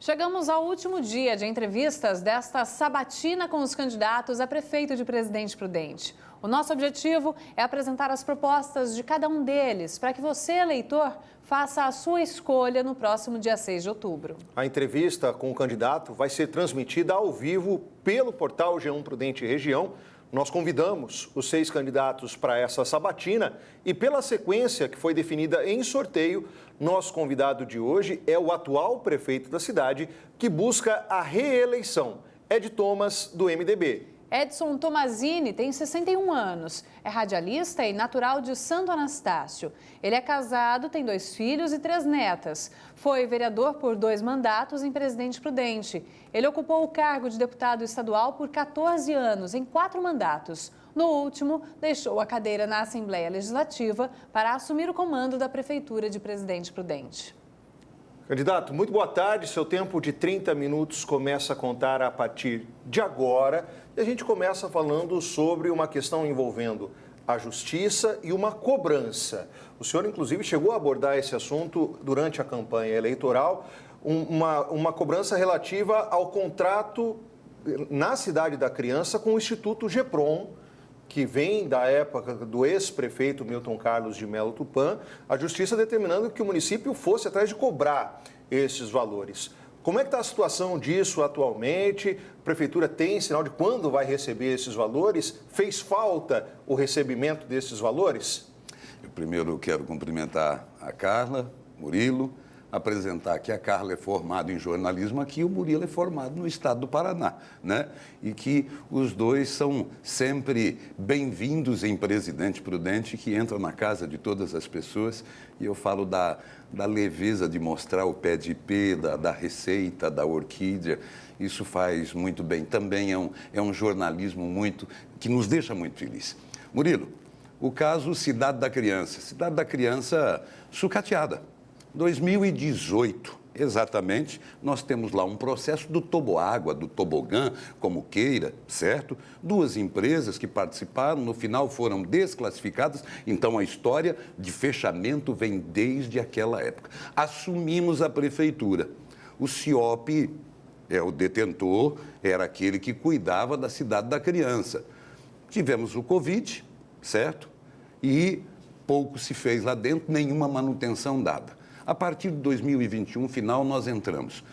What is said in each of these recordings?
Chegamos ao último dia de entrevistas desta sabatina com os candidatos a prefeito de Presidente Prudente. O nosso objetivo é apresentar as propostas de cada um deles para que você, eleitor, faça a sua escolha no próximo dia 6 de outubro. A entrevista com o candidato vai ser transmitida ao vivo pelo portal G1 Prudente Região. Nós convidamos os 6 candidatos para essa sabatina e pela sequência que foi definida em sorteio, nosso convidado de hoje é o atual prefeito da cidade que busca a reeleição, Ed Thomas, do MDB. Edson Tomazini tem 61 anos, é radialista e natural de Santo Anastácio. Ele é casado, tem 2 filhos e 3 netas. Foi vereador por 2 mandatos em Presidente Prudente. Ele ocupou o cargo de deputado estadual por 14 anos, em 4 mandatos. No último, deixou a cadeira na Assembleia Legislativa para assumir o comando da Prefeitura de Presidente Prudente. Candidato, muito boa tarde. Seu tempo de 30 minutos começa a contar a partir de agora. E a gente começa falando sobre uma questão envolvendo a justiça e uma cobrança. O senhor, inclusive, chegou a abordar esse assunto durante a campanha eleitoral, uma cobrança relativa ao contrato na Cidade da Criança com o Instituto GEPROM, que vem da época do ex-prefeito Milton Carlos de Melo Tupã, a justiça determinando que o município fosse atrás de cobrar esses valores. Como é que está a situação disso atualmente? A prefeitura tem sinal de quando vai receber esses valores? Fez falta o recebimento desses valores? Eu primeiro quero cumprimentar a Carla, Murilo, apresentar que a Carla é formada em jornalismo aqui e o Murilo é formado no estado do Paraná, né? E que os dois são sempre bem-vindos em Presidente Prudente, que entra na casa de todas as pessoas. E eu falo da leveza de mostrar o pé de ipê, da receita, da orquídea. Isso faz muito bem. Também é um jornalismo que nos deixa muito felizes. Murilo, o caso Cidade da Criança. Cidade da Criança sucateada. 2018, exatamente, nós temos lá um processo do toboágua, do tobogã, como queira, certo? 2 empresas que participaram, no final foram desclassificadas, então a história de fechamento vem desde aquela época. Assumimos a prefeitura. O CIOP é o detentor, era aquele que cuidava da Cidade da Criança. Tivemos o Covid, certo? E pouco se fez lá dentro, nenhuma manutenção dada. A partir de 2021, final, nós entramos.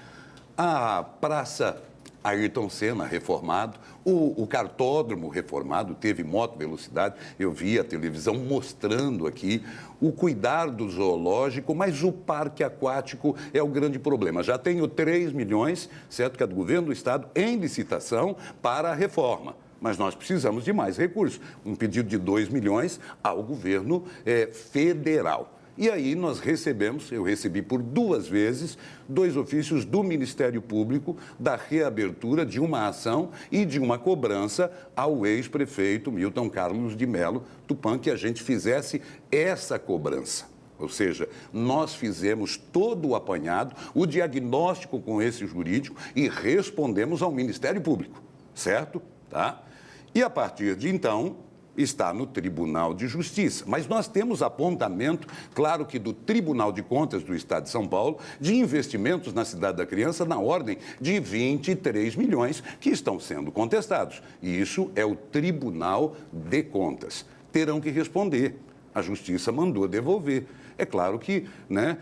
A Praça Ayrton Senna, reformado, o cartódromo reformado, teve moto velocidade, eu vi a televisão mostrando aqui o cuidar do zoológico, mas o parque aquático é o grande problema. Já tenho 3 milhões, certo, que é do governo do estado, em licitação para a reforma. Mas nós precisamos de mais recursos, um pedido de 2 milhões ao governo federal. E aí nós eu recebi por 2 vezes, 2 ofícios do Ministério Público da reabertura de uma ação e de uma cobrança ao ex-prefeito Milton Carlos de Melo Tupã, que a gente fizesse essa cobrança. Ou seja, nós fizemos todo o apanhado, o diagnóstico com esse jurídico e respondemos ao Ministério Público, certo? Tá? E a partir de então, está no Tribunal de Justiça. Mas nós temos apontamento, claro que do Tribunal de Contas do Estado de São Paulo, de investimentos na Cidade da Criança na ordem de 23 milhões que estão sendo contestados. E isso é o Tribunal de Contas. Terão que responder. A Justiça mandou devolver. É claro que, né,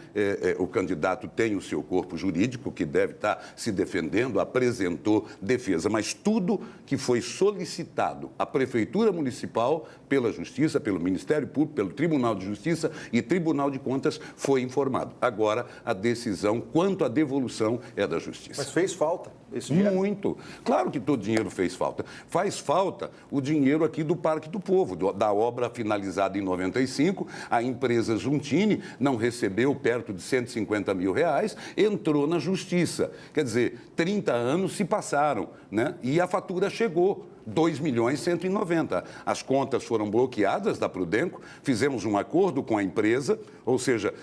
o candidato tem o seu corpo jurídico, que deve estar se defendendo, apresentou defesa, mas tudo que foi solicitado à Prefeitura Municipal, pela Justiça, pelo Ministério Público, pelo Tribunal de Justiça e Tribunal de Contas, foi informado. Agora, a decisão quanto à devolução é da Justiça. Mas fez falta esse dinheiro? Muito. Claro que todo dinheiro fez falta. Faz falta o dinheiro aqui do Parque do Povo, da obra finalizada em 95, a empresa Zuntini não recebeu perto de 150 mil reais, entrou na justiça. Quer dizer, 30 anos se passaram, né? E a fatura chegou. 2 milhões 190. As contas foram bloqueadas da Prudenco, fizemos um acordo com a empresa, ou seja,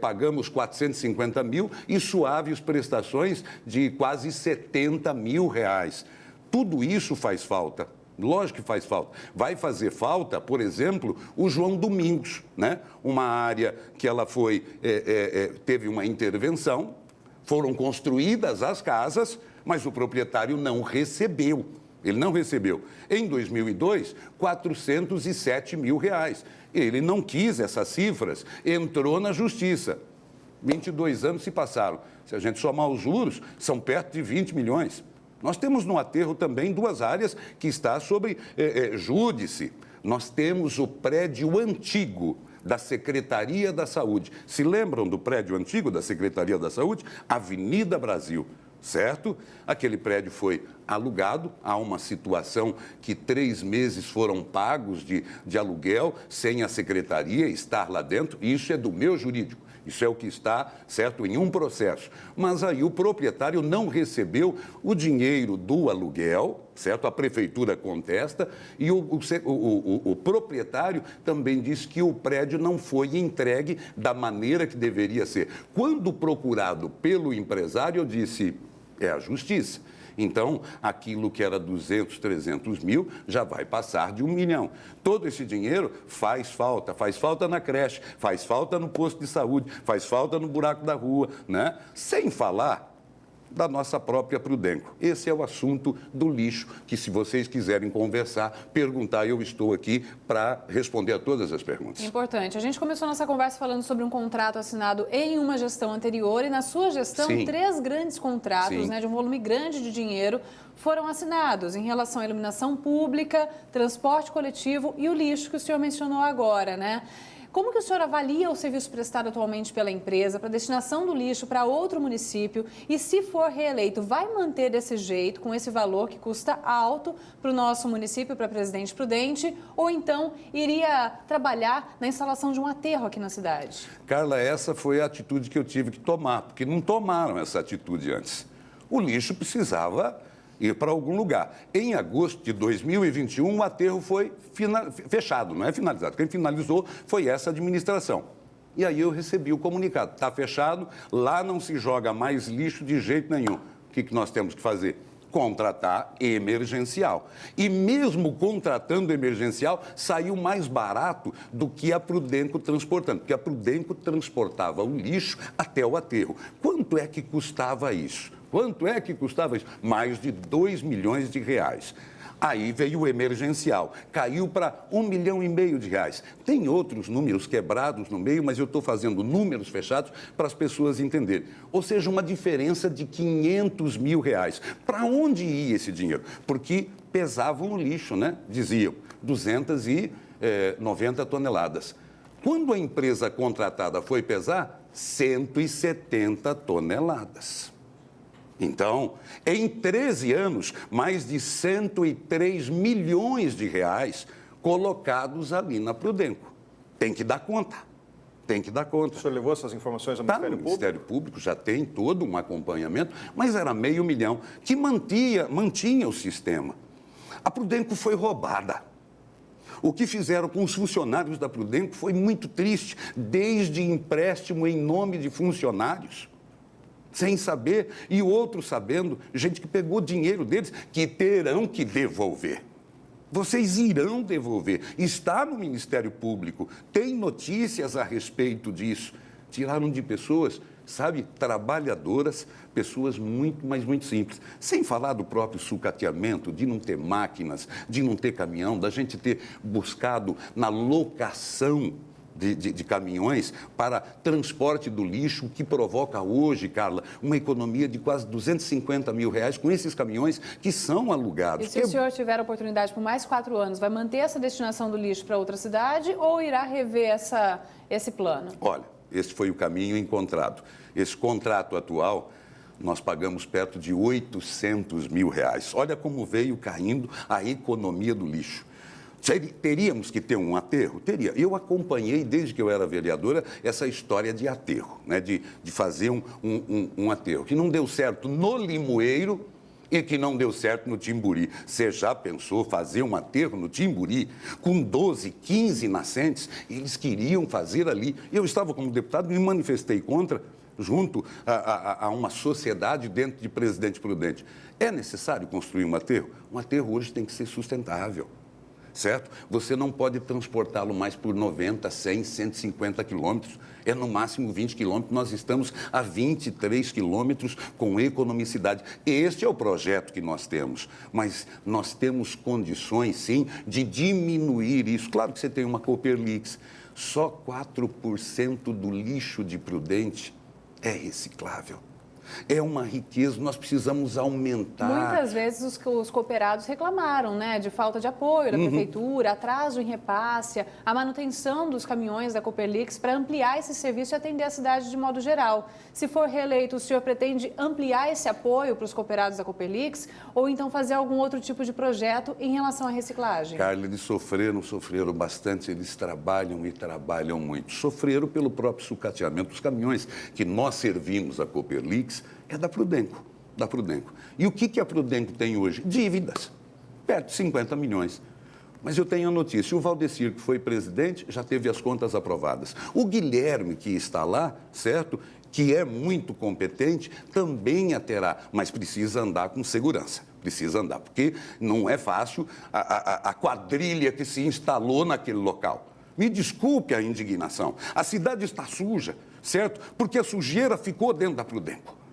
pagamos 450 mil e suaves prestações de quase 70 mil reais. Tudo isso faz falta. Lógico que faz falta. Vai fazer falta, por exemplo, o João Domingos, né? Uma área que ela teve uma intervenção, Foram construídas as casas, mas o proprietário não recebeu. Ele não recebeu. Em 2002, 407 mil reais. Ele não quis essas cifras, entrou na justiça. 22 anos se passaram. Se a gente somar os juros, são perto de 20 milhões. Nós temos no aterro também duas áreas que está sobre júdice. Nós temos o prédio antigo da Secretaria da Saúde. Se lembram do prédio antigo da Secretaria da Saúde? Avenida Brasil, certo? Aquele prédio foi alugado, há uma situação que 3 meses foram pagos de aluguel sem a Secretaria estar lá dentro. Isso é do meu jurídico. Isso é o que está, certo, em um processo. Mas aí o proprietário não recebeu o dinheiro do aluguel, certo? A prefeitura contesta e o proprietário também diz que o prédio não foi entregue da maneira que deveria ser. Quando procurado pelo empresário, eu disse, é a justiça. Então, aquilo que era 200, 300 mil, já vai passar de 1 milhão. Todo esse dinheiro faz falta na creche, faz falta no posto de saúde, faz falta no buraco da rua, né? Sem falar da nossa própria Prudenco. Esse é o assunto do lixo, que se vocês quiserem conversar, perguntar, eu estou aqui para responder a todas as perguntas. Importante. A gente começou nossa conversa falando sobre um contrato assinado em uma gestão anterior e na sua gestão, Sim. 3 grandes contratos, Sim. né, de um volume grande de dinheiro foram assinados em relação à iluminação pública, transporte coletivo e o lixo que o senhor mencionou agora, né? Como que o senhor avalia o serviço prestado atualmente pela empresa para destinação do lixo para outro município e, se for reeleito, vai manter desse jeito, com esse valor que custa alto para o nosso município, para Presidente Prudente, ou então iria trabalhar na instalação de um aterro aqui na cidade? Carla, essa foi a atitude que eu tive que tomar, porque não tomaram essa atitude antes. O lixo precisava ir para algum lugar. Em agosto de 2021, o aterro foi fechado, não é finalizado. Quem finalizou foi essa administração. E aí eu recebi o comunicado, está fechado, lá não se joga mais lixo de jeito nenhum. O que nós temos que fazer? Contratar emergencial. E mesmo contratando emergencial, saiu mais barato do que a Prudenco transportando, porque a Prudenco transportava o lixo até o aterro. Quanto é que custava isso? Quanto é que custava isso? Mais de 2 milhões de reais. Aí veio o emergencial, caiu para 1,5 milhão de reais. Tem outros números quebrados no meio, mas eu estou fazendo números fechados para as pessoas entenderem. Ou seja, uma diferença de 500 mil reais. Para onde ia esse dinheiro? Porque pesavam o lixo, né? Diziam, 290 toneladas. Quando a empresa contratada foi pesar, 170 toneladas. Então, em 13 anos, mais de 103 milhões de reais colocados ali na Prudenco. Tem que dar conta. Tem que dar conta. O senhor levou essas informações ao Tá, Ministério Público? O Ministério Público já tem todo um acompanhamento, mas era 500 mil que mantinha o sistema. A Prudenco foi roubada. O que fizeram com os funcionários da Prudenco foi muito triste, desde empréstimo em nome de funcionários, sem saber, e outros sabendo, gente que pegou dinheiro deles, que terão que devolver. Vocês irão devolver. Está no Ministério Público, tem notícias a respeito disso. Tiraram de pessoas, sabe, trabalhadoras, pessoas muito, mas muito simples. Sem falar do próprio sucateamento, de não ter máquinas, de não ter caminhão, da gente ter buscado na locação de caminhões para transporte do lixo, que provoca hoje, Carla, uma economia de quase 250 mil reais com esses caminhões que são alugados. E se o senhor tiver a oportunidade por mais 4 anos, vai manter essa destinação do lixo para outra cidade ou irá rever esse plano? Olha, esse foi o caminho encontrado. Esse contrato atual, nós pagamos perto de 800 mil reais. Olha como veio caindo a economia do lixo. Teríamos que ter um aterro? Teria. Eu acompanhei, desde que eu era vereadora, essa história de aterro, né? de fazer um aterro, que não deu certo no Limoeiro e que não deu certo no Timburi. Você já pensou fazer um aterro no Timburi com 12, 15 nascentes? Eles queriam fazer ali. Eu estava como deputado e me manifestei contra, junto a uma sociedade dentro de Presidente Prudente. É necessário construir um aterro? Um aterro hoje tem que ser sustentável. certo? Você não pode transportá-lo mais por 90, 100, 150 quilômetros. É no máximo 20 quilômetros. Nós estamos a 23 quilômetros com economicidade. Este é o projeto que nós temos. Mas nós temos condições, sim, de diminuir isso. Claro que você tem uma Cooperlix. Só 4% do lixo de Prudente é reciclável. É uma riqueza, nós precisamos aumentar. Muitas vezes os cooperados reclamaram, né, de falta de apoio da prefeitura, atraso em repasse, a manutenção dos caminhões da Cooperlix para ampliar esse serviço e atender a cidade de modo geral. Se for reeleito, o senhor pretende ampliar esse apoio para os cooperados da Cooperlix ou então fazer algum outro tipo de projeto em relação à reciclagem? Carla, eles sofreram bastante, eles trabalham e trabalham muito. Sofreram pelo próprio sucateamento dos caminhões que nós servimos a Cooperlix. É da Prudenco. E o que a Prudenco tem hoje? Dívidas, perto de 50 milhões. Mas eu tenho a notícia, o Valdecir, que foi presidente, já teve as contas aprovadas. O Guilherme, que está lá, certo, que é muito competente, também a terá, mas precisa andar com segurança. Precisa andar, porque não é fácil a quadrilha que se instalou naquele local. Me desculpe a indignação. A cidade está suja, certo? Porque a sujeira ficou dentro da Prudenco.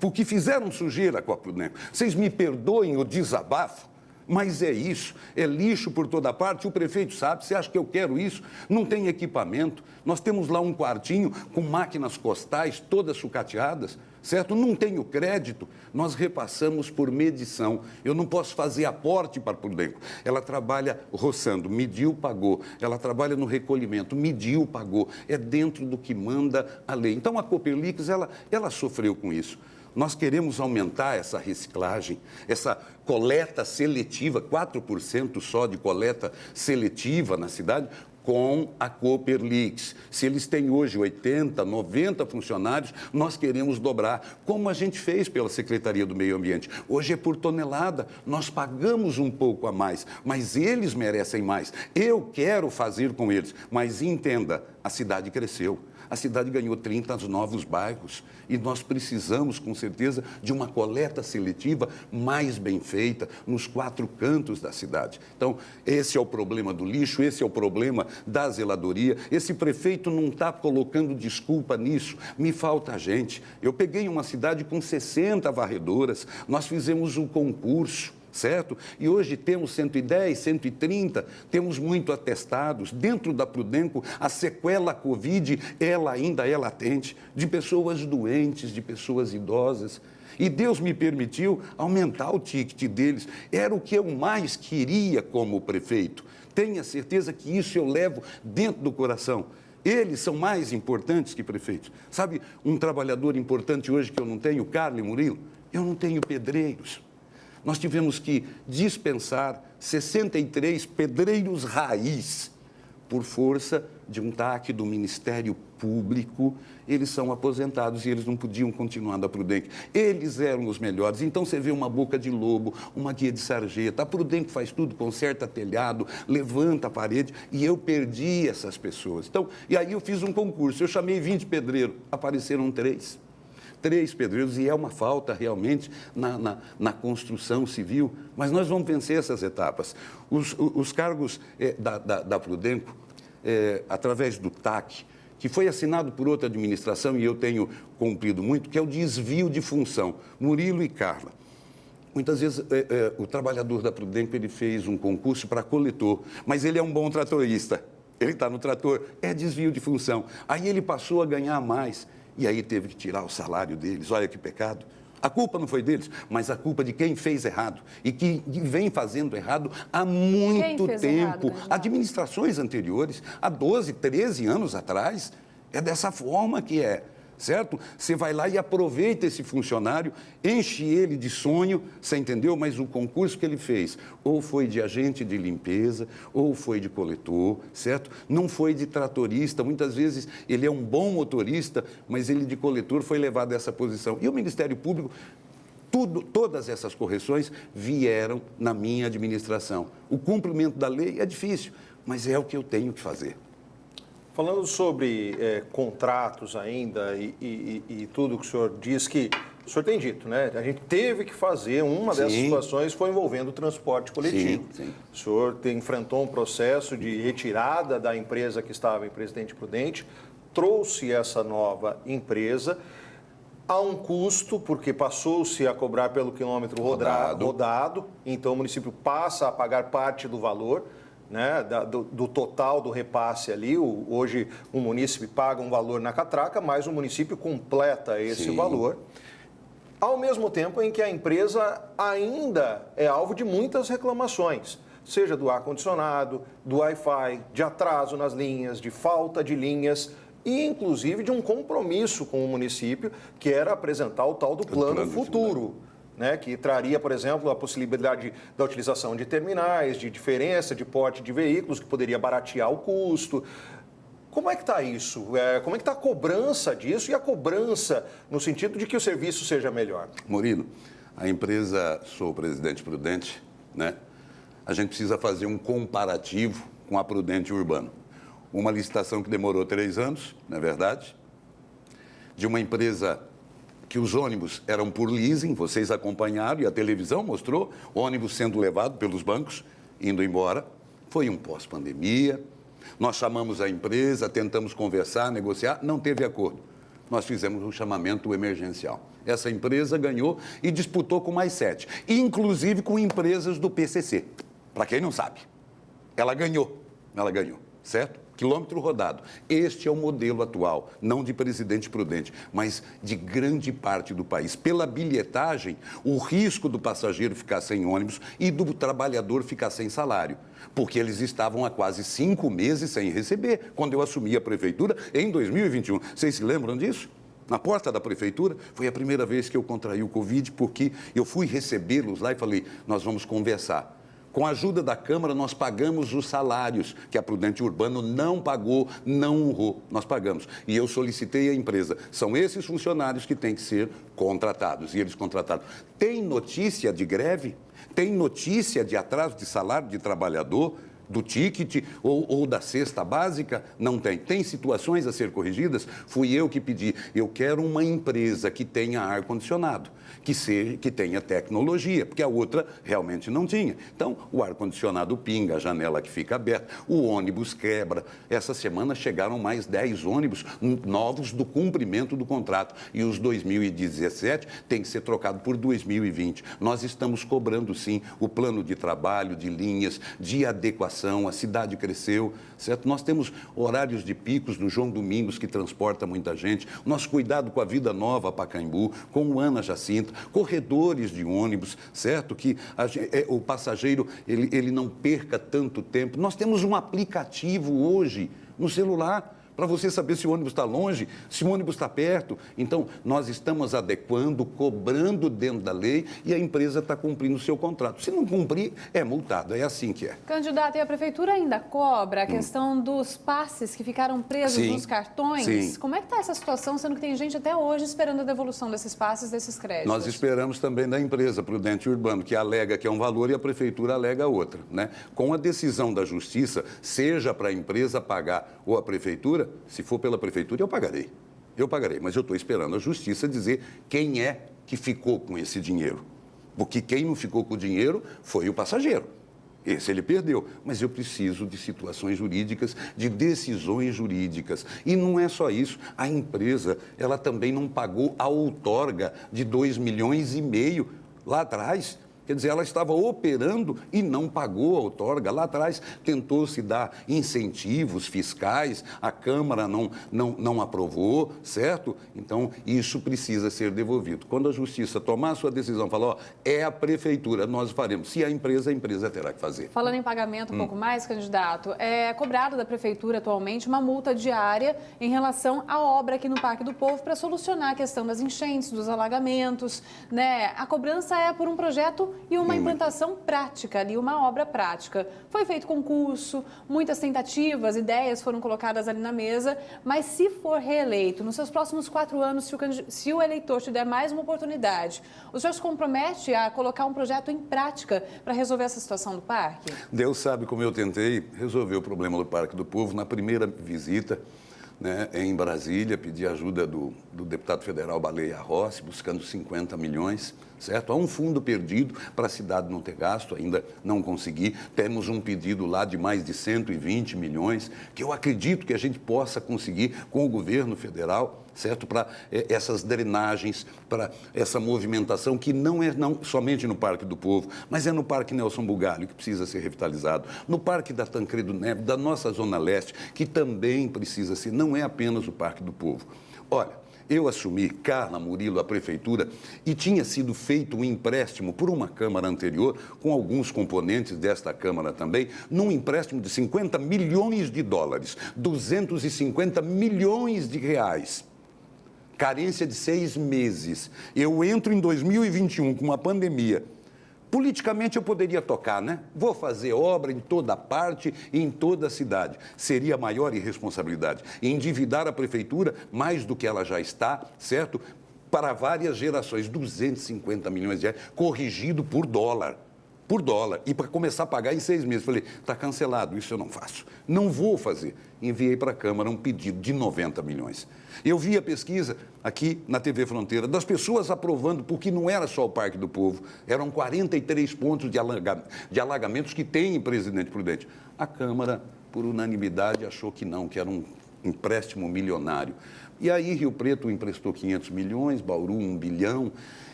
Porque fizeram sujeira com a Prudenco. Vocês me perdoem o desabafo, mas é isso. É lixo por toda parte. O prefeito sabe. Você acha que eu quero isso? Não tem equipamento. Nós temos lá um quartinho com máquinas costais todas sucateadas, certo? Não tenho crédito. Nós repassamos por medição. Eu não posso fazer aporte para a Prudenco. Ela trabalha roçando, mediu, pagou. Ela trabalha no recolhimento, mediu, pagou. É dentro do que manda a lei. Então, a Cooperlix, ela sofreu com isso. Nós queremos aumentar essa reciclagem, essa coleta seletiva, 4% só de coleta seletiva na cidade, com a Cooperlix. Se eles têm hoje 80, 90 funcionários, nós queremos dobrar, como a gente fez pela Secretaria do Meio Ambiente. Hoje é por tonelada, nós pagamos um pouco a mais, mas eles merecem mais. Eu quero fazer com eles, mas entenda, a cidade cresceu. A cidade ganhou 30 novos bairros e nós precisamos, com certeza, de uma coleta seletiva mais bem feita nos 4 cantos da cidade. Então, esse é o problema do lixo, esse é o problema da zeladoria. Esse prefeito não está colocando desculpa nisso. Me falta gente. Eu peguei uma cidade com 60 varredoras, nós fizemos um concurso. Certo? E hoje temos 110, 130, temos muito atestados. Dentro da Prudenco, a sequela Covid, ela ainda é latente, de pessoas doentes, de pessoas idosas. E Deus me permitiu aumentar o ticket deles. Era o que eu mais queria como prefeito. Tenha certeza que isso eu levo dentro do coração. Eles são mais importantes que prefeitos. Sabe, um trabalhador importante hoje que eu não tenho, Carla e Murilo, eu não tenho pedreiros. Nós tivemos que dispensar 63 pedreiros raiz por força de um TAC do Ministério Público. Eles são aposentados e eles não podiam continuar da Prudenco. Eles eram os melhores. Então, você vê uma boca de lobo, uma guia de sarjeta. A Prudenco faz tudo, conserta telhado, levanta a parede. E eu perdi essas pessoas. Então, e aí eu fiz um concurso. Eu chamei 20 pedreiros, apareceram 3 pedreiros, e é uma falta realmente na construção civil, mas nós vamos vencer essas etapas. Os cargos da Prudenco, através do TAC, que foi assinado por outra administração e eu tenho cumprido muito, que é o desvio de função, Murilo e Carla. Muitas vezes o trabalhador da Prudenco ele fez um concurso para coletor, mas ele é um bom tratorista, ele está no trator, é desvio de função. Aí ele passou a ganhar mais. E aí teve que tirar o salário deles. Olha que pecado. A culpa não foi deles, mas a culpa de quem fez errado. E que vem fazendo errado há muito tempo. Administrações anteriores, há 12, 13 anos atrás, é dessa forma que é. Certo? Você vai lá e aproveita esse funcionário, enche ele de sonho, você entendeu? Mas o concurso que ele fez, ou foi de agente de limpeza, ou foi de coletor, certo? Não foi de tratorista, muitas vezes ele é um bom motorista, mas ele de coletor foi levado a essa posição. E o Ministério Público, todas essas correções vieram na minha administração. O cumprimento da lei é difícil, mas é o que eu tenho que fazer. Falando sobre contratos ainda e tudo que o senhor diz que o senhor tem dito, né? A gente teve que fazer, uma dessas situações foi envolvendo o transporte coletivo. Sim. O senhor enfrentou um processo de retirada da empresa que estava em Presidente Prudente, trouxe essa nova empresa a um custo, porque passou-se a cobrar pelo quilômetro rodado, então o município passa a pagar parte do valor, né, do total do repasse ali. Hoje o município paga um valor na catraca, mas o município completa esse valor. Ao mesmo tempo em que a empresa ainda é alvo de muitas reclamações, seja do ar-condicionado, do Wi-Fi, de atraso nas linhas, de falta de linhas e, inclusive, de um compromisso com o município, que era apresentar o tal do plano futuro, né, que traria, por exemplo, a possibilidade da utilização de terminais, de diferença de porte de veículos, que poderia baratear o custo. Como é que está isso? Como é que está a cobrança disso e a cobrança no sentido de que o serviço seja melhor? Murilo, a empresa Sou Presidente Prudente, né? A gente precisa fazer um comparativo com a Prudente Urbano. Uma licitação que demorou 3 anos, não é verdade? De uma empresa que os ônibus eram por leasing, vocês acompanharam e a televisão mostrou, ônibus sendo levado pelos bancos, indo embora. Foi um pós-pandemia. Nós chamamos a empresa, tentamos conversar, negociar, não teve acordo. Nós fizemos um chamamento emergencial. Essa empresa ganhou e disputou com mais 7, inclusive com empresas do PCC. Para quem não sabe, ela ganhou, certo? Quilômetro rodado. Este é o modelo atual, não de Presidente Prudente, mas de grande parte do país. Pela bilhetagem, o risco do passageiro ficar sem ônibus e do trabalhador ficar sem salário, porque eles estavam há quase 5 meses sem receber, quando eu assumi a prefeitura em 2021. Vocês se lembram disso? Na porta da prefeitura, foi a primeira vez que eu contraí o Covid, porque eu fui recebê-los lá e falei, nós vamos conversar. Com a ajuda da Câmara, nós pagamos os salários que a Prudente Urbano não pagou, não honrou. Nós pagamos. E eu solicitei à empresa. São esses funcionários que têm que ser contratados. E eles contrataram. Tem notícia de greve? Tem notícia de atraso de salário de trabalhador? Do ticket ou da cesta básica? Não tem. Tem situações a ser corrigidas? Fui eu que pedi. Eu quero uma empresa que tenha ar-condicionado, que tenha tecnologia, porque a outra realmente não tinha. Então, o ar-condicionado pinga, a janela que fica aberta, o ônibus quebra. Essa semana chegaram mais 10 ônibus novos do cumprimento do contrato. E os 2017 tem que ser trocado por 2020. Nós estamos cobrando, sim, o plano de trabalho, de linhas, de adequação. A cidade cresceu, certo? Nós temos horários de picos no João Domingos, que transporta muita gente. Nosso cuidado com a Vida Nova Pacaembu, com o Ana Jacinta, corredores de ônibus, certo? Que o passageiro ele não perca tanto tempo. Nós temos um aplicativo hoje no celular para você saber se o ônibus está longe, se o ônibus está perto. Então, nós estamos adequando, cobrando dentro da lei e a empresa está cumprindo o seu contrato. Se não cumprir, é multado. É assim que é. Candidato, e a Prefeitura ainda cobra a questão dos passes que ficaram presos nos cartões? Sim. Como é que está essa situação, sendo que tem gente até hoje esperando a devolução desses passes, desses créditos? Nós esperamos também da empresa Prudente Urbano, que alega que é um valor e a Prefeitura alega outra, né? Com a decisão da Justiça, seja para a empresa pagar ou a Prefeitura, se for pela Prefeitura, eu pagarei, mas eu estou esperando a Justiça dizer quem é que ficou com esse dinheiro, porque quem não ficou com o dinheiro foi o passageiro, esse ele perdeu, mas eu preciso de situações jurídicas, de decisões jurídicas, e não é só isso, a empresa, ela também não pagou a outorga de 2,5 milhões lá atrás. Quer dizer, ela estava operando e não pagou a outorga. Lá atrás tentou-se dar incentivos fiscais, a Câmara não aprovou, certo? Então, isso precisa ser devolvido. Quando a Justiça tomar a sua decisão, falar, ó, é a Prefeitura, nós faremos. Se a empresa terá que fazer. Falando em pagamento um pouco mais, candidato, é cobrado da Prefeitura atualmente uma multa diária em relação à obra aqui no Parque do Povo para solucionar a questão das enchentes, dos alagamentos, né? A cobrança é por um projeto e uma implantação prática ali, uma obra prática. Foi feito concurso, muitas tentativas, ideias foram colocadas ali na mesa, mas se for reeleito, nos seus próximos 4 anos, se o eleitor te der mais uma oportunidade, o senhor se compromete a colocar um projeto em prática para resolver essa situação do parque? Deus sabe como eu tentei resolver o problema do Parque do Povo na primeira visita, né, em Brasília, pedi ajuda do deputado federal Baleia Rossi, buscando 50 milhões, certo? Há um fundo perdido para a cidade não ter gasto, ainda não consegui. Temos um pedido lá de mais de 120 milhões, que eu acredito que a gente possa conseguir com o governo federal, certo? Para essas drenagens, para essa movimentação que não é somente no Parque do Povo, mas é no Parque Nelson Bugalho, que precisa ser revitalizado, no Parque da Tancredo Neves, da nossa Zona Leste, que também precisa ser, não é apenas o Parque do Povo. Olha, eu assumi, Carla, Murilo, a prefeitura, e tinha sido feito um empréstimo por uma Câmara anterior, com alguns componentes desta Câmara também, num empréstimo de 50 milhões de dólares, 250 milhões de reais. Carência de 6 meses. Eu entro em 2021 com uma pandemia. Politicamente eu poderia tocar, né? Vou fazer obra em toda parte, em toda a cidade. Seria a maior irresponsabilidade. Endividar a prefeitura mais do que ela já está, certo? Para várias gerações. 250 milhões de reais, corrigido por dólar. Por dólar. E para começar a pagar em 6 meses. Falei, está cancelado, isso eu não faço. Não vou fazer. Enviei para a Câmara um pedido de 90 milhões. Eu vi a pesquisa aqui na TV Fronteira das pessoas aprovando, porque não era só o Parque do Povo, eram 43 pontos de alagamentos que tem em Presidente Prudente. A Câmara, por unanimidade, achou que não, que era um empréstimo milionário. E aí Rio Preto emprestou 500 milhões, Bauru 1 bilhão.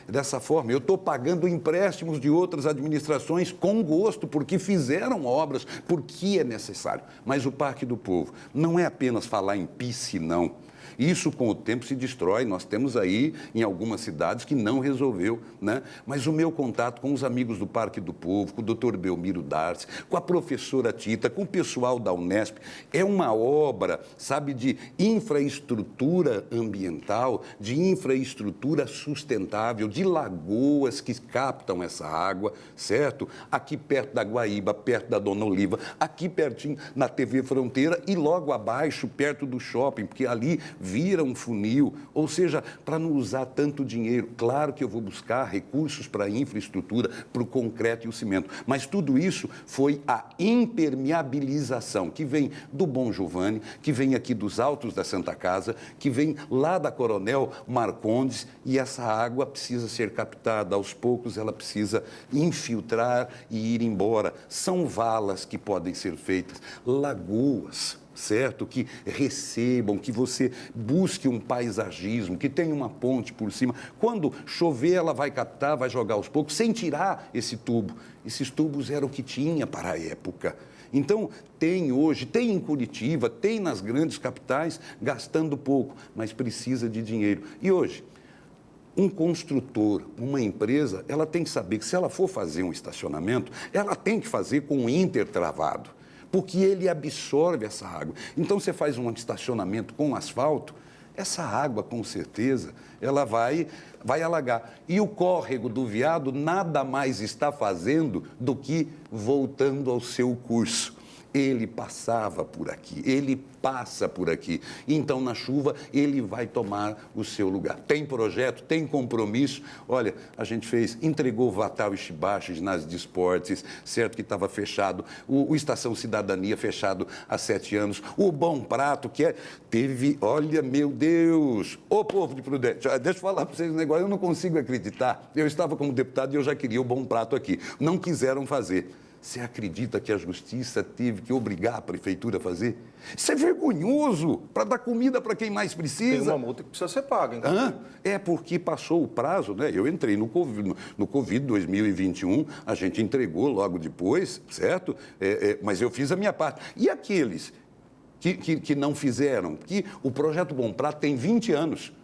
Dessa forma, eu estou pagando empréstimos de outras administrações com gosto, porque fizeram obras, porque é necessário. Mas o Parque do Povo não é apenas falar em piscinão. Isso, com o tempo, se destrói. Nós temos aí, em algumas cidades, que não resolveu, né? Mas o meu contato com os amigos do Parque do Povo, com o doutor Belmiro Darcy, com a professora Tita, com o pessoal da Unesp, é uma obra, sabe, de infraestrutura ambiental, de infraestrutura sustentável, de lagoas que captam essa água, certo? Aqui perto da Guaíba, perto da Dona Oliva, aqui pertinho na TV Fronteira e logo abaixo, perto do shopping, porque ali vira um funil, ou seja, para não usar tanto dinheiro. Claro que eu vou buscar recursos para a infraestrutura, para o concreto e o cimento, mas tudo isso foi a impermeabilização, que vem do Bom Giovanni, que vem aqui dos Altos da Santa Casa, que vem lá da Coronel Marcondes, e essa água precisa ser captada. Aos poucos ela precisa infiltrar e ir embora. São valas que podem ser feitas, lagoas, certo? Que recebam, que você busque um paisagismo, que tenha uma ponte por cima. Quando chover, ela vai captar, vai jogar aos poucos, sem tirar esse tubo. Esses tubos eram o que tinha para a época. Então, tem hoje, tem em Curitiba, tem nas grandes capitais, gastando pouco, mas precisa de dinheiro. E hoje, um construtor, uma empresa, ela tem que saber que se ela for fazer um estacionamento, ela tem que fazer com um intertravado, porque ele absorve essa água. Então, você faz um estacionamento com asfalto, essa água, com certeza, ela vai alagar. E o córrego do Viado nada mais está fazendo do que voltando ao seu curso. Ele passava por aqui, ele passa por aqui. Então, na chuva, ele vai tomar o seu lugar. Tem projeto, tem compromisso. Olha, a gente entregou o Vatal e Shibashi, ginásio de esportes, certo que estava fechado. O Estação Cidadania fechado há 7 anos. O Bom Prato, teve, olha, meu Deus, ô povo de Prudente, deixa eu falar para vocês um negócio, eu não consigo acreditar. Eu estava como deputado e eu já queria o Bom Prato aqui. Não quiseram fazer. Você acredita que a Justiça teve que obrigar a Prefeitura a fazer? Isso é vergonhoso, para dar comida para quem mais precisa. Tem uma multa que precisa ser paga, então. É porque passou o prazo, né? Eu entrei no Covid 2021, a gente entregou logo depois, certo? Mas eu fiz a minha parte. E aqueles que não fizeram? Que o Projeto Bom Prato tem 20 anos,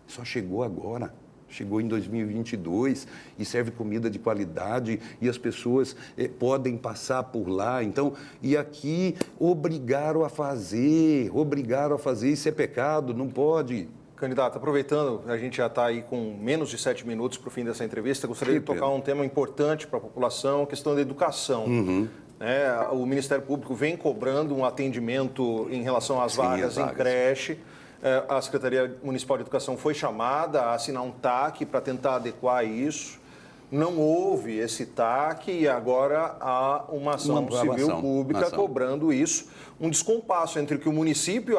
só chegou agora. Chegou em 2022 e serve comida de qualidade e as pessoas podem passar por lá. Então, e aqui obrigaram a fazer, isso é pecado, não pode. Candidato, aproveitando, a gente já está aí com menos de 7 minutos para o fim dessa entrevista, gostaria de tocar um tema importante para a população, a questão da educação. O Ministério Público vem cobrando um atendimento em relação às vagas em creche. A Secretaria Municipal de Educação foi chamada a assinar um TAC para tentar adequar isso. Não houve esse TAC e agora há uma ação civil pública cobrando isso. Um descompasso entre o que o município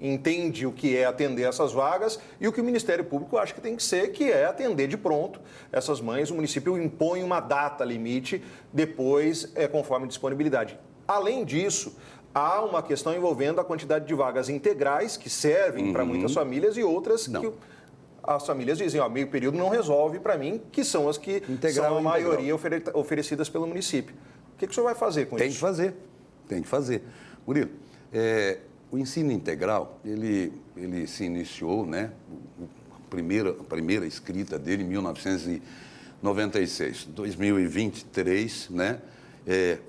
entende o que é atender essas vagas e o que o Ministério Público acha que tem que ser, que é atender de pronto essas mães. O município impõe uma data limite, depois é conforme disponibilidade. Além disso, há uma questão envolvendo a quantidade de vagas integrais que servem para muitas famílias e outras que as famílias dizem, meio período não resolve para mim, que são as que são a maioria oferecidas pelo município. O que o senhor vai fazer com isso? Tem que fazer. Murilo, o ensino integral, ele se iniciou, né, a primeira escrita dele em 1996. 2023, né,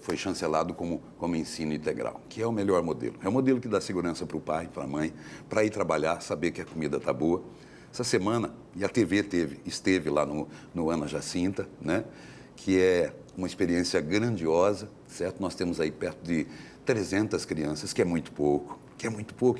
foi chancelado como ensino integral, que é o melhor modelo. É o modelo que dá segurança para o pai, para a mãe, para ir trabalhar, saber que a comida está boa. Essa semana, e a TV esteve lá no Ana Jacinta, né, que é uma experiência grandiosa, certo? Nós temos aí perto de 300 crianças, que é muito pouco,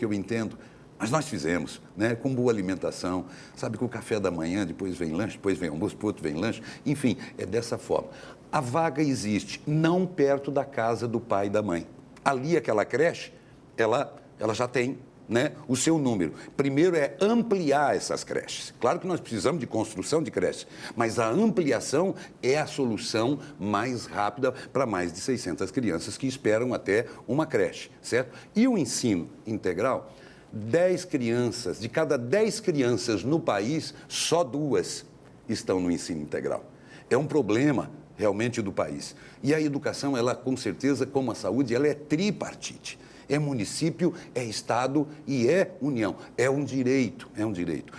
eu entendo, mas nós fizemos, né, com boa alimentação, sabe, com o café da manhã, depois vem lanche, depois vem almoço, depois outro vem lanche, enfim, é dessa forma. A vaga existe, não perto da casa do pai e da mãe. Ali, aquela creche, ela já tem, né, o seu número. Primeiro é ampliar essas creches. Claro que nós precisamos de construção de creches, mas a ampliação é a solução mais rápida para mais de 600 crianças que esperam até uma creche, certo? E o ensino integral, 10 crianças, de cada 10 crianças no país, só 2 estão no ensino integral. É um problema realmente do país. E a educação, ela com certeza, como a saúde, ela é tripartite. É município, é Estado e é União. É um direito.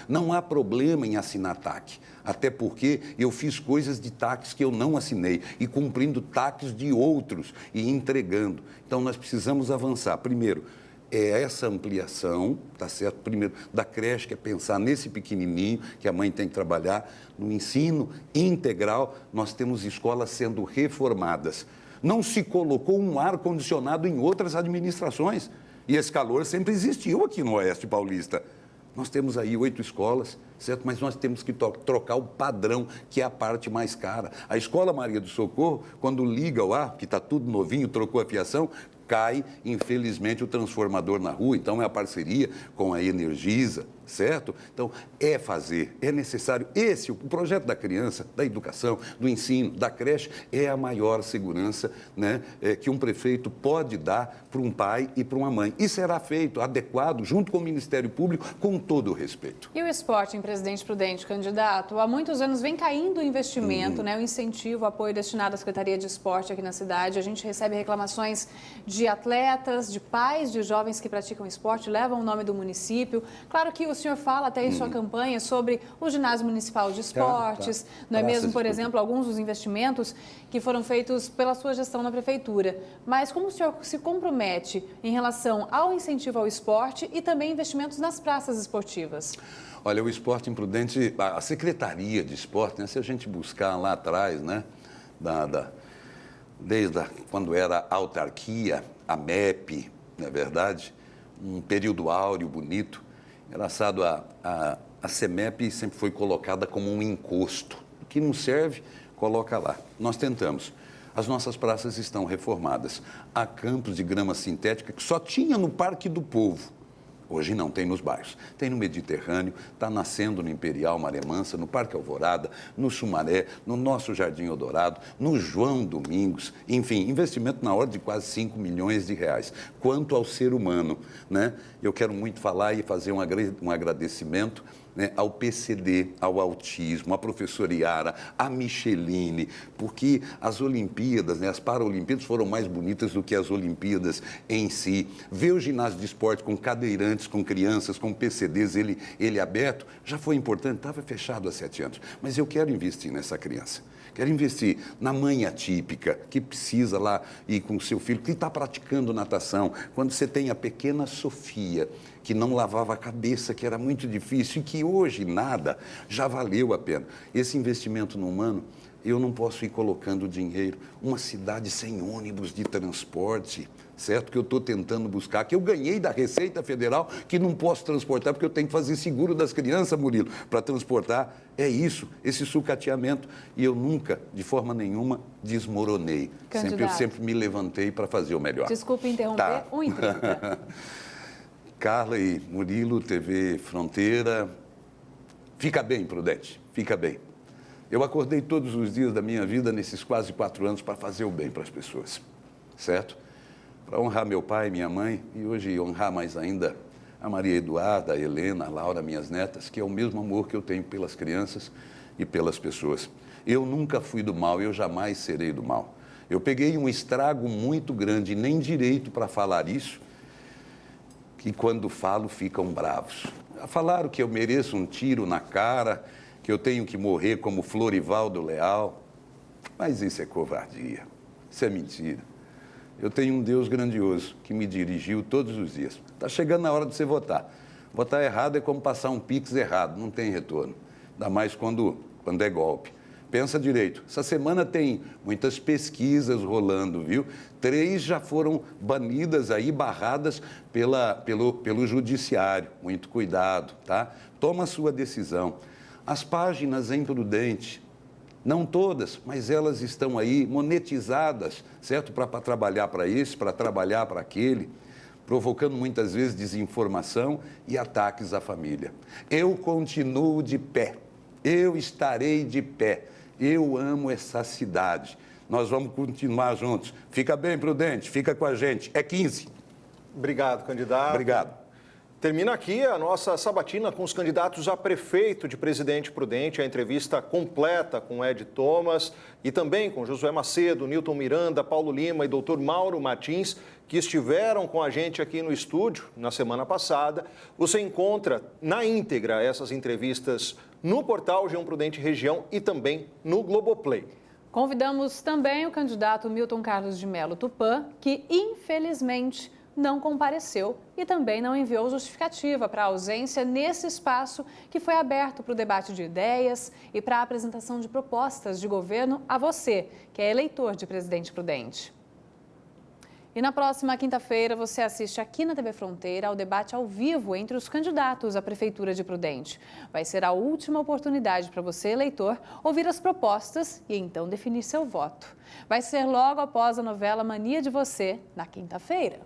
Não há problema em assinar TAC, até porque eu fiz coisas de TACs que eu não assinei e cumprindo TACs de outros e entregando. Então, nós precisamos avançar. Primeiro, essa ampliação, tá certo? Primeiro, da creche, que é pensar nesse pequenininho que a mãe tem que trabalhar. No ensino integral, nós temos escolas sendo reformadas. Não se colocou um ar-condicionado em outras administrações. E esse calor sempre existiu aqui no Oeste Paulista. Nós temos aí 8 escolas, certo? Mas nós temos que trocar o padrão, que é a parte mais cara. A Escola Maria do Socorro, quando liga o ar, que está tudo novinho, trocou a fiação, cai, infelizmente, o transformador na rua. Então, é a parceria com a Energisa, certo? Então, é necessário. O projeto da criança, da educação, do ensino, da creche, é a maior segurança, né, que um prefeito pode dar para um pai e para uma mãe. E será feito, adequado, junto com o Ministério Público, com todo o respeito. E o esporte em Presidente Prudente, candidato? Há muitos anos vem caindo o investimento, né, o incentivo, o apoio destinado à Secretaria de Esporte aqui na cidade. A gente recebe reclamações de atletas, de pais de jovens que praticam esporte, levam o nome do município. Claro que o senhor fala até em sua campanha sobre o Ginásio Municipal de Esportes, não é mesmo, por exemplo, alguns dos investimentos que foram feitos pela sua gestão na prefeitura. Mas como o senhor se compromete em relação ao incentivo ao esporte e também investimentos nas praças esportivas? Olha, o esporte em Prudente, a Secretaria de Esporte, né, se a gente buscar lá atrás, né, desde quando era a autarquia, a MEP, não é verdade? Um período áureo, bonito. Engraçado, a CEMEP sempre foi colocada como um encosto. O que não serve, coloca lá. Nós tentamos. As nossas praças estão reformadas. Há campos de grama sintética que só tinha no Parque do Povo. Hoje não, tem nos bairros. Tem no Mediterrâneo, está nascendo no Imperial Maré Mansa, no Parque Alvorada, no Sumaré, no nosso Jardim Eldorado, no João Domingos. Enfim, investimento na ordem de quase 5 milhões de reais. Quanto ao ser humano, né? Eu quero muito falar e fazer um agradecimento, né, ao PCD, ao autismo, à professora Iara, à Micheline, porque as Olimpíadas, né, as Paralimpíadas foram mais bonitas do que as Olimpíadas em si. Ver o ginásio de esporte com cadeirantes, com crianças, com PCDs, ele aberto, já foi importante, estava fechado há 7 anos. Mas eu quero investir nessa criança. Quero investir na mãe atípica, que precisa lá ir com o seu filho, que está praticando natação. Quando você tem a pequena Sofia, que não lavava a cabeça, que era muito difícil e que hoje nada já valeu a pena. Esse investimento no humano, eu não posso ir colocando dinheiro. Uma cidade sem ônibus de transporte, certo? Que eu estou tentando buscar, que eu ganhei da Receita Federal, que não posso transportar porque eu tenho que fazer seguro das crianças, Murilo, para transportar. É isso, esse sucateamento. E eu nunca, de forma nenhuma, desmoronei. Eu sempre me levantei para fazer o melhor. Desculpe interromper, Tá. 1h30. Carla e Murilo, TV Fronteira, fica bem, Prudente, fica bem. Eu acordei todos os dias da minha vida, nesses quase 4 anos, para fazer o bem para as pessoas, certo? Para honrar meu pai e minha mãe, e hoje honrar mais ainda a Maria Eduarda, a Helena, a Laura, minhas netas, que é o mesmo amor que eu tenho pelas crianças e pelas pessoas. Eu nunca fui do mal, eu jamais serei do mal. Eu peguei um estrago muito grande, nem direito para falar isso, que quando falo ficam bravos. Falaram que eu mereço um tiro na cara, que eu tenho que morrer como Florivaldo Leal, mas isso é covardia, isso é mentira. Eu tenho um Deus grandioso que me dirigiu todos os dias. Está chegando a hora de você votar. Votar errado é como passar um Pix errado, não tem retorno, ainda mais quando é golpe. Pensa direito, essa semana tem muitas pesquisas rolando, viu? 3 já foram banidas aí, barradas pelo judiciário. Muito cuidado, tá? Toma a sua decisão. As páginas em Prudente, não todas, mas elas estão aí monetizadas, certo? Para trabalhar para esse, para trabalhar para aquele, provocando muitas vezes desinformação e ataques à família. Eu continuo de pé, eu estarei de pé, eu amo essa cidade. Nós vamos continuar juntos. Fica bem, Prudente, fica com a gente. É 15. Obrigado, candidato. Obrigado. Termina aqui a nossa sabatina com os candidatos a prefeito de Presidente Prudente, a entrevista completa com Ed Thomas e também com Josué Macedo, Newton Miranda, Paulo Lima e Dr. Mauro Martins, que estiveram com a gente aqui no estúdio na semana passada. Você encontra na íntegra essas entrevistas no portal G1 Prudente Região e também no Globoplay. Convidamos também o candidato Milton Carlos de Mello Tupã, que infelizmente não compareceu e também não enviou justificativa para a ausência nesse espaço que foi aberto para o debate de ideias e para a apresentação de propostas de governo a você, que é eleitor de Presidente Prudente. E na próxima quinta-feira você assiste aqui na TV Fronteira ao debate ao vivo entre os candidatos à Prefeitura de Prudente. Vai ser a última oportunidade para você, eleitor, ouvir as propostas e então definir seu voto. Vai ser logo após a novela Mania de Você, na quinta-feira.